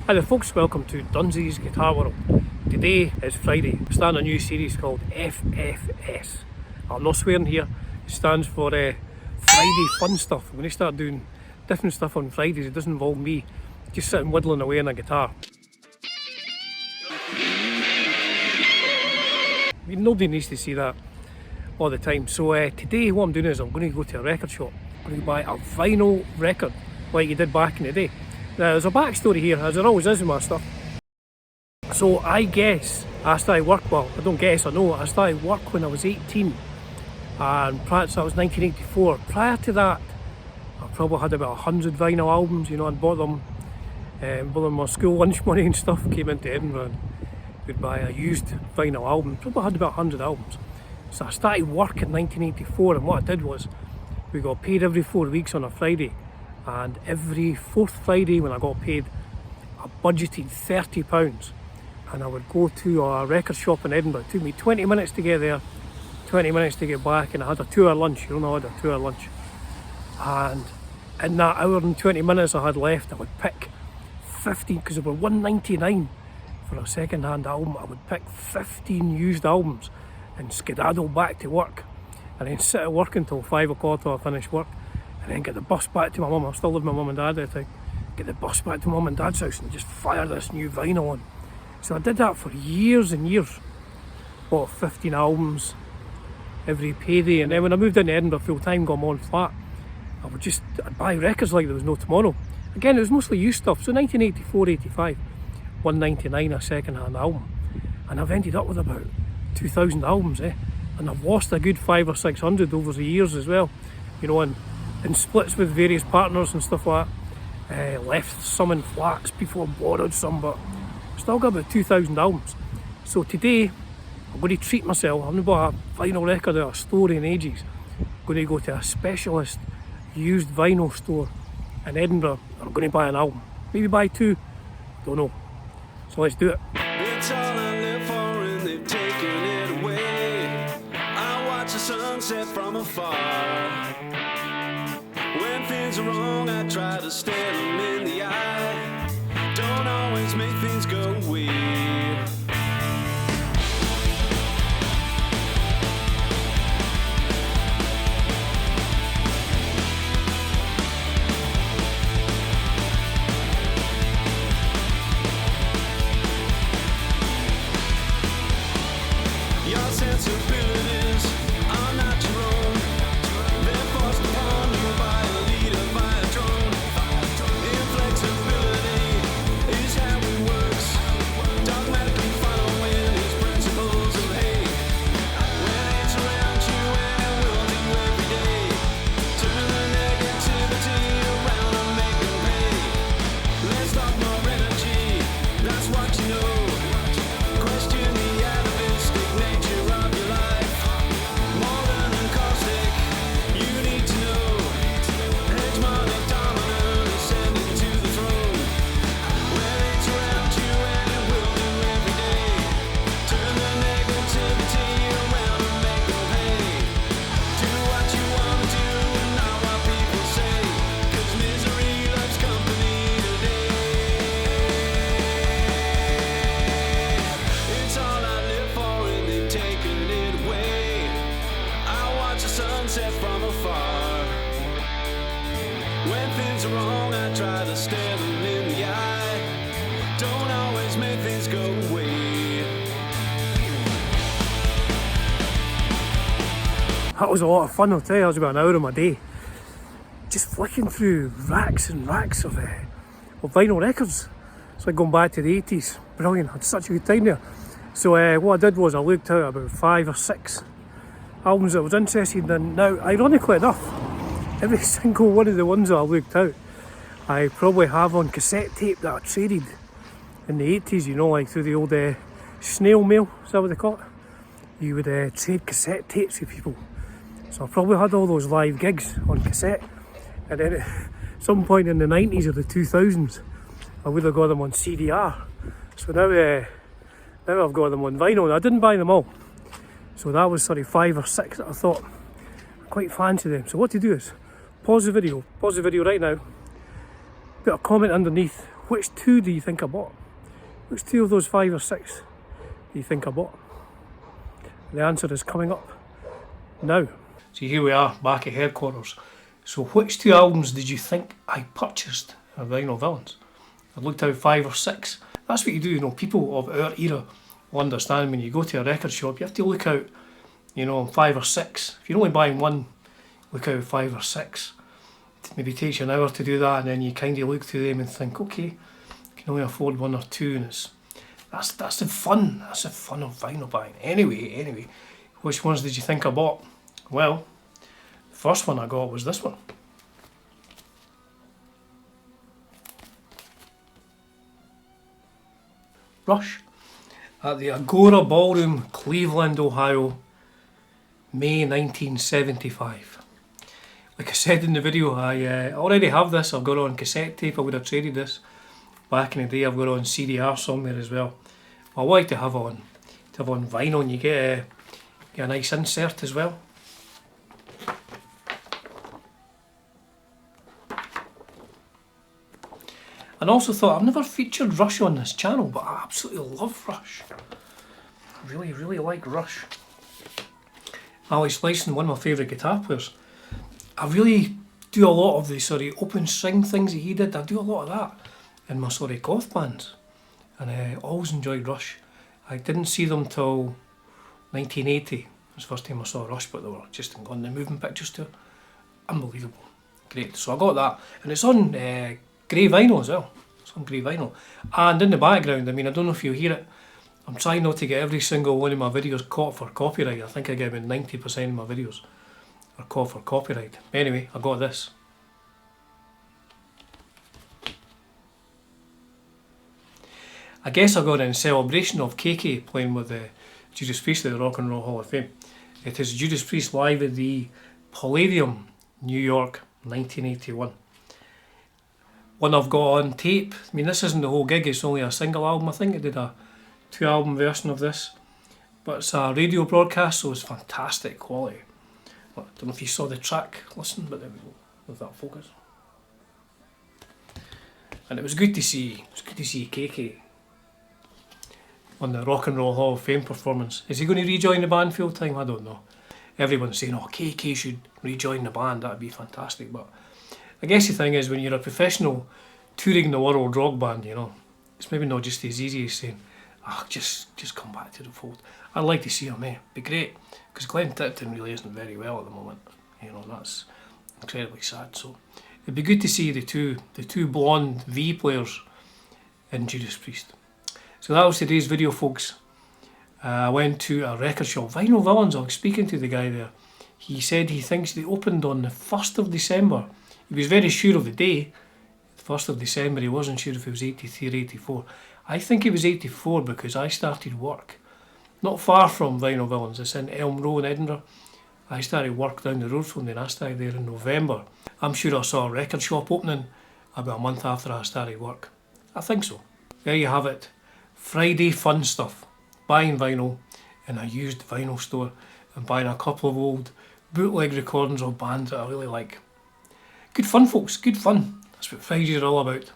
Hi there folks, welcome to Dunsy's Guitar World. Today is Friday. We're starting a new series called FFS. I'm not swearing here, it stands for Friday Fun Stuff. I'm going to start doing different stuff on Fridays. It doesn't involve me just sitting whittling away on a guitar. I mean, nobody needs to see that all the time. So today what I'm doing is I'm going to go to a record shop. I'm going to buy a vinyl record like you did back in the day. Now there's a backstory here, as there always is with my stuff. So I guess I started work, well I don't guess, I know, I started work when I was 18 and perhaps that was 1984. Prior to that I probably had about 100 vinyl albums, you know, and bought them my school lunch money and stuff. Came into Edinburgh and would buy a used vinyl album, probably had about 100 albums. So I started work in 1984 and what I did was we got paid every 4 weeks on a Friday, and every fourth Friday when I got paid I budgeted £30 and I would go to a record shop in Edinburgh. It took me 20 minutes to get there, 20 minutes to get back, and I had a 2 hour lunch. You know, I had a 2 hour lunch, and in that hour and 20 minutes I had left I would pick 15, because they were £1.99 for a second hand album. I would pick 15 used albums and skedaddle back to work, and then sit at work until 5 o'clock till I finished work, and then get the bus back to my mum. I still lived with my mum and dad at the time. Get the bus back to mum and dad's house and just fire this new vinyl on. So I did that for years and years. Bought 15 albums every payday, and then when I moved into Edinburgh full time, got my own flat, I'd buy records like there was no tomorrow. Again, it was mostly used stuff. So 1984, 85, £1.99 a second hand album, and I've ended up with about 2,000 albums, and I've lost a good 500 or 600 over the years as well, you know, and in splits with various partners and stuff like that. Left some in flats before, borrowed some, but still got about 2,000 albums. So today I'm going to treat myself. I haven't bought a vinyl record at a store in ages. I'm going to go to a specialist used vinyl store in Edinburgh. I'm going to buy an album, maybe buy 2, don't know. So let's do it. It's all I live for and they've taken it away. I watch the sunset from afar. When things are wrong I try to stare them in the eye. Don't always make things go away. Your sensibilities are not your own. They're forced upon you by a leader, by a drone. Inflexibility is how it works. Dogmatically following his principles of hate. When it's around you and it will do every day. Turn the negativity around and make them pay. Let's talk more energy, that's what you know. Question the atavistic nature of your life. More than caustic, you need to know. Hegemonic dominant ascending to the throne. When it's around you and it will do every day. Turn the negativity around and make them pay. Do what you want to do and not what people say. 'Cause misery loves company today. It's all I live for and they've taken it away. I watch the sunset from afar. When things are wrong I try to stare them in the eye. Don't always make things go away. That was a lot of fun, I'll tell you. I was about an hour of my day just flicking through racks and racks of vinyl records. It's like going back to the 80s. Brilliant, had such a good time there. So what I did was I looked out about 5 or 6 albums that I was interested in. Now, ironically enough, every single one of the ones that I looked out I probably have on cassette tape that I traded in the 80s, you know, like through the old snail mail, is that what they call it? You would trade cassette tapes with people. So I probably had all those live gigs on cassette, and then at some point in the 90s or the 2000s I would have got them on CDR. So now I've got them on vinyl, and I didn't buy them all. So that was sort of 5 or 6 that I thought I quite fancy them. So what to do is pause the video right now, put a comment underneath which two do you think I bought? Which two of those 5 or 6 do you think I bought? The answer is coming up now. So here we are, back at headquarters. So which 2 albums did you think I purchased of Vinyl Villains? I looked out 5 or 6. That's what you do, you know, people of our era will understand when you go to a record shop, you have to look out, you know, 5 or 6. If you're only buying one, look out 5 or 6. It maybe takes you an hour to do that, and then you kind of look through them and think, okay, I can only afford 1 or 2, and that's the fun. That's the fun of vinyl buying. Anyway, which ones did you think I bought? Well, the first one I got was this one. Rush at the Agora Ballroom, Cleveland, Ohio, May 1975. Like I said in the video, I already have this. I've got it on cassette tape. I would have traded this back in the day. I've got it on CDR somewhere as well. I like to have it on vinyl, and you get a nice insert as well. And also thought, I've never featured Rush on this channel, but I absolutely love Rush. I really like Rush. Alex Lifeson, one of my favourite guitar players. I really do a lot of the sort of open string things that he did. I do a lot of that in my sort of goth bands. And I always enjoyed Rush. I didn't see them till 1980. It was the first time I saw Rush, but they were just on the Moving Pictures tour. Unbelievable. Great. So I got that. And it's on grey vinyl as well. It's on grey vinyl. And in the background, I mean, I don't know if you'll hear it, I'm trying not to get every single one of my videos caught for copyright. I think I get about 90% of my videos are caught for copyright. Anyway, I got this. I guess I got it in celebration of KK playing with Judas Priest at the Rock and Roll Hall of Fame. It is Judas Priest live at the Palladium, New York, 1981. One I've got on tape. I mean, this isn't the whole gig, it's only a single album. I think I did a 2-album version of this. But it's a radio broadcast, so it's fantastic quality. I don't know if you saw the track, listen, but there we go, with that focus. And it was good to see KK on the Rock and Roll Hall of Fame performance. Is he going to rejoin the band full time? I don't know. Everyone's saying, oh, KK should rejoin the band, that'd be fantastic. But I guess the thing is, when you're a professional touring the world rock band, you know, it's maybe not just as easy as saying, just come back to the fold. I'd like to see him, be great. Because Glenn Tipton really isn't very well at the moment. You know, that's incredibly sad. So it'd be good to see the two blonde V players in Judas Priest. So that was today's video, folks. I went to a record shop, Vinyl Villains. I was speaking to the guy there. He said he thinks they opened on the 1st of December. He was very sure of the day, the 1st of December. He wasn't sure if it was 83 or 84. I think it was 84 because I started work not far from Vinyl Villains. It's in Elm Row in Edinburgh. I started work down the road from there and I started there in November. I'm sure I saw a record shop opening about a month after I started work. I think so. There you have it. Friday fun stuff. Buying vinyl in a used vinyl store and buying a couple of old bootleg recordings of bands that I really like. Good fun, folks, good fun. That's what Fridays are all about.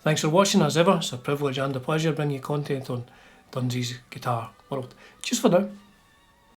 Thanks for watching as ever. It's a privilege and a pleasure bringing you content on Dunsy's Guitar World. Just for now.